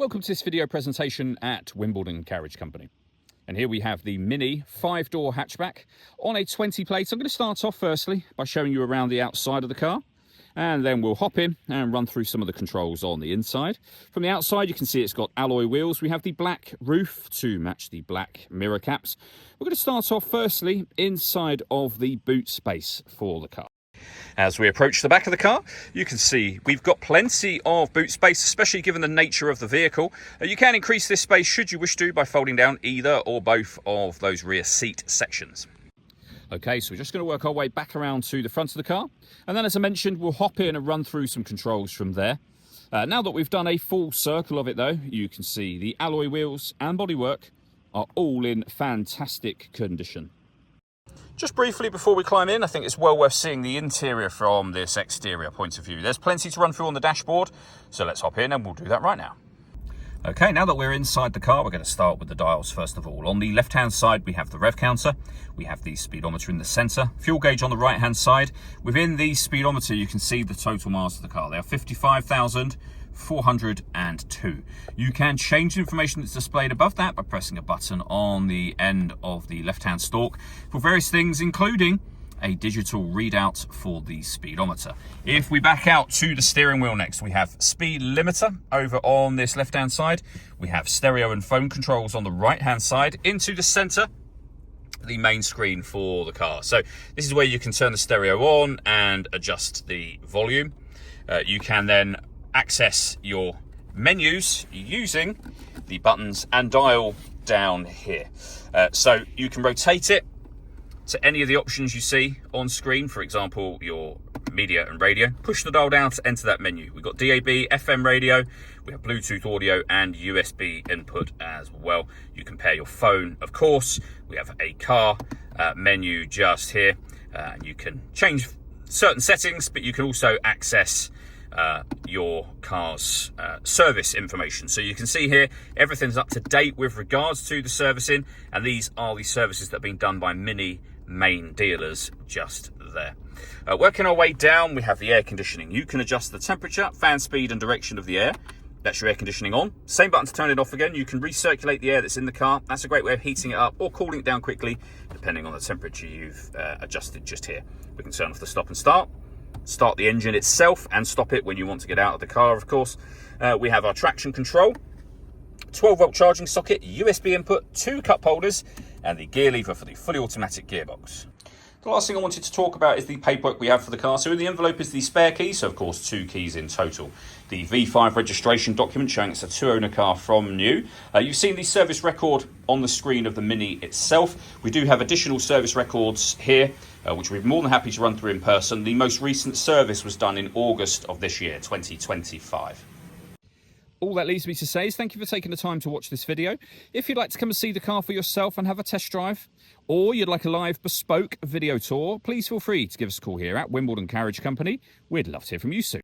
Welcome to this video presentation at Wimbledon Carriage Company. And here we have the Mini 5-door hatchback on a 20 plate. I'm going to start off firstly by showing you around the outside of the car, and then we'll hop in and run through some of the controls on the inside. From the outside you can see it's got alloy wheels. We have the black roof to match the black mirror caps. We're going to start off firstly inside of the boot space for the car. As we approach the back of the car, you can see we've got plenty of boot space, especially given the nature of the vehicle. You can increase this space should you wish to by folding down either or both of those rear seat sections. Okay, so we're just going to work our way back around to the front of the car, and then as I mentioned, we'll hop in and run through some controls from there. Now that we've done a full circle of it though, you can see the alloy wheels and bodywork are all in fantastic condition. Just briefly before we climb in, I think it's well worth seeing the interior from this exterior point of view. There's plenty to run through on the dashboard, so let's hop in and we'll do that right now. Okay, now that we're inside the car, we're going to start with the dials first of all. On the left-hand side, we have the rev counter. We have the speedometer in the center, fuel gauge on the right-hand side. Within the speedometer, you can see the total miles of the car. They are 55,402. You can change the information that's displayed above that by pressing a button on the end of the left-hand stalk for various things, including a digital readout for the speedometer. If we back out to the steering wheel next, we have speed limiter over on this left-hand side. We have stereo and phone controls on the right-hand side. Into the center, the main screen for the car. So this is where you can turn the stereo on and adjust the volume. You can then access your menus using the buttons and dial down here. So you can rotate it to any of the options you see on screen, for example, your media and radio. Push the dial down to enter that menu. We've got DAB, FM radio, we have Bluetooth audio and USB input as well. You can pair your phone, of course. We have a car menu just here. You can change certain settings, but you can also access your car's service information. So you can see here everything's up to date with regards to the servicing, and these are the services that have been done by Mini main dealers just there. Working our way down, we have the air conditioning. You can adjust the temperature, fan speed and direction of the air. That's your air conditioning on. Same button to turn it off again. You can recirculate the air that's in the car. That's a great way of heating it up or cooling it down quickly, depending on the temperature you've adjusted just here. We can turn off the stop and start the engine itself and stop it when you want to get out of the car, of course. We have our traction control, 12-volt charging socket, USB input, 2 cup holders, and the gear lever for the fully automatic gearbox. The last thing I wanted to talk about is the paperwork we have for the car. So in the envelope is the spare key, so of course 2 keys in total. The V5 registration document showing it's a 2-owner car from new. You've seen the service record on the screen of the Mini itself. We do have additional service records here, which we're more than happy to run through in person. The most recent service was done in August of this year, 2025. All that leaves me to say is thank you for taking the time to watch this video. If you'd like to come and see the car for yourself and have a test drive, or you'd like a live bespoke video tour, please feel free to give us a call here at Wimbledon Carriage Company. We'd love to hear from you soon.